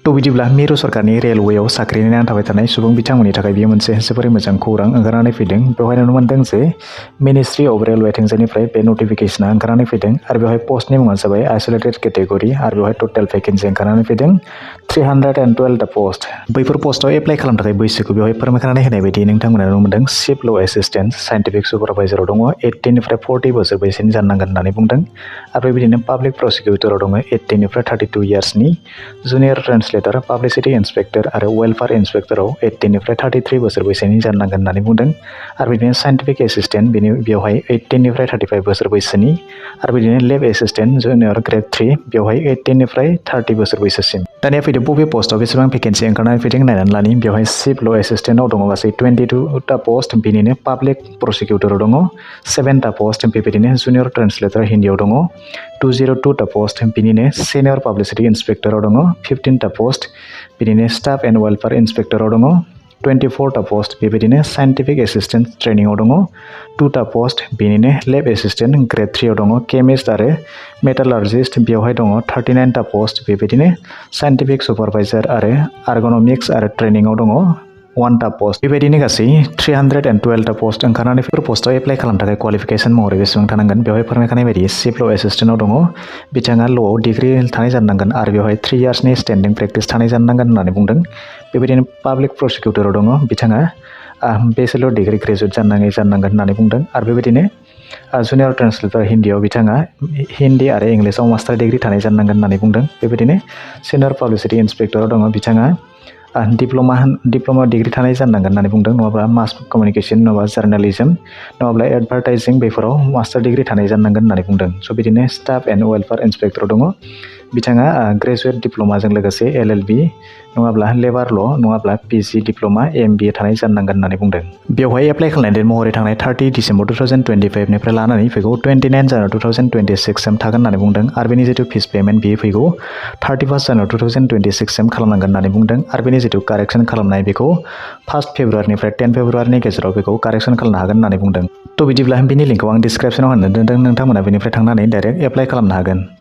थ' बिदिब्ला मिरु सरकारनि रेलवेआव साख्रिनि नागिरना थाबाय थानाय सुबुं बिथांमोननि थाखाय बेयो मोनसे जोबोरै मोजां खौरां ओंखारनानै फैदों। बेवहाय नुनो मोनदों जे मिनिस्ट्रि अफ रेलवे थिंजायनिफ्राय बे नटिफिकेसना ओंखारनानै फैदों आरो बेवहाय पस्टनि मुङा जाबाय आइसोलेटेड केटेगरि आरो बेवहाय टटेल भेकेन्सि ओंखारनानै फैदों 312 पस्ट। बैफोर पस्टआव एप्लाइ खालामनो थाखाय बैसोखौ बेवहाय फोरमायखानानै होनाय बायदि नोंथांमोना नुनो मोनदों चिफ ल' एसिस्टेन्ट साइन्टिफिक सुपारभाइजाराव दङ 18 निफ्राय 40 बोसोर बैसोनि जानो नांगोन होननानै बुंदों आरो बेबायदिनो पाब्लिक प्रसिकिउटराव दङ 18 निफ्राय 32 इयार्सनि जुनियर ट्रेन्सलेटर पाब्लिसिटि इन्सपेक्टर आरो वेलफेयार इन्सपेक्टराव 18 निफ्राय 33 बोसोर बैसोनि जानो नांगोन होननानै बुंदों आरो बिदिनो साइन्टिफिक एसिस्टेन्ट बेवहाय 18 निफ्राय 35 बोसोर बैसोनि आरो बिदिनो लेब एसिस्टेन्ट जुनियर ग्रेड 3 बेवहाय 18 निफ्राय 30 बोसोर बैसोसिम। दानिया फैदो बबे पस्टआव बेसेबां भेकेन्सि ओंखारनानै फैदों नायनानै लानि। बेवहाय चिफ ल' एसिस्टेन्टआव दङ गासै 22टा पस्ट, बिनिनो पाब्लिक प्रसिकिउटराव दङ 7टा पस्ट, बेबायदिनो जुनियर ट्रेन्सलेटर हिन्दीआव दङ 202टा पस्ट, बिनिनो सिनियर पाब्लिसिटि इन्सपेक्टराव दङ 15टा पस्ट, बिदिनो स्टाफ एन्ड वेलफेयार इन्सपेक्टराव दङ 24टा पस्ट, बेबायदिनो साइन्टिफिक एसिस्टेन्ट ट्रेनिंआव दङ 2टा पस्ट, बेनिनो लेब एसिस्टेन्ट ग्रेड 3आव दङ केमिस्ट आरो मेटालार्जिस्ट बेवहाय दङ 39टा पस्ट, बेबायदिनो साइन्टिफिक सुपारभाइजार आरो आर्गन'मिक्स आरो ट्रेनिंआव दङ 1टा पस्ट। बेबायदिनो गासै 312टा पस्ट ओंखारनानै बेफोर पस्टआव एप्लाइ खालामनो थाखाय क्वालिफिकेसन महरै बेसेबां थानांगोन बेवहाय फोरमायखानाय बायदि चिफ ल' एसिस्टेन्टआव दङ बिथाङा ल'आव डिग्री थानाय जानो नांगोन आरो बेवहाय 3 इयार्सनि स्टेन्डिं प्रेक्टिस थानाय जानो नांगोन होननानै बुंदों। बेबायदिनो पाब्लिक प्रसिकिउटराव दङ बिथाङा बेचेलर डिग्री ग्रेजुवेट जानो नांगोन होननानै बुंदों आरो बेबायदिनो जुनियर ट्रेन्सलेटर हिन्दीआव बिथाङा हिन्दी आरो इंलिसाव मास्टार डिग्री थानाय जानो नांगोन होननानै बुंदों। बेबायदिनो सिनियर पाब्लिसिटि इन्सपेक्टराव दङ बिथाङा डिप्ल'मा डिग्री थानाय जानो नांगोन होननानै बुंदों, नङाब्ला मास कमिउनिकेसन नङाबा जार्नालिजम नङाब्ला एडभार्टाइजिं बेफोराव मास्टार डिग्री थानाय जानो नांगोन होननानै बुंदों। स' बिदिनो स्टाफ एन्ड वेलफेयार इन्सपेक्टराव दङ बिथाङा ग्रेजुवेट डिप्ल'माजों लोगोसे LLB नङाब्ला लेबार ल' नङाब्ला PG डिप्ल'मा MBA थानाय जानो नांगोन होननानै बुंदों। बेवहाय एप्लाइ खालामनाय डेट महरै थांनाय 30 डिसेम्बर 2025 निफ्राय लानानै फैगौ 29 जानुवारि 2026 सिम थागोन होननानै बुंदों आरो बेनि जिथु फिस पेमेन्ट बेयो फैगौ 31 जानुवारि 2026 सिम खालामनांगोन होननानै बुंदों आरो बेनि जिथु कारेक्सन खालामनाय बेखौ 1 फेब्रुवारिनिफ्राय 10 फेब्रुवारिनि गेजेराव बेखौ कारेक्सन खालामनो हागोन होननानै बुंदों। थ' बिदिब्ला बेनि लिंकखौ आं डिसक्रिपसनाव होनो दोनदों, नोंथांमोना बेनिफ्राय थांनानै डाइरेक्ट एप्लाइ खालामनो हागोन।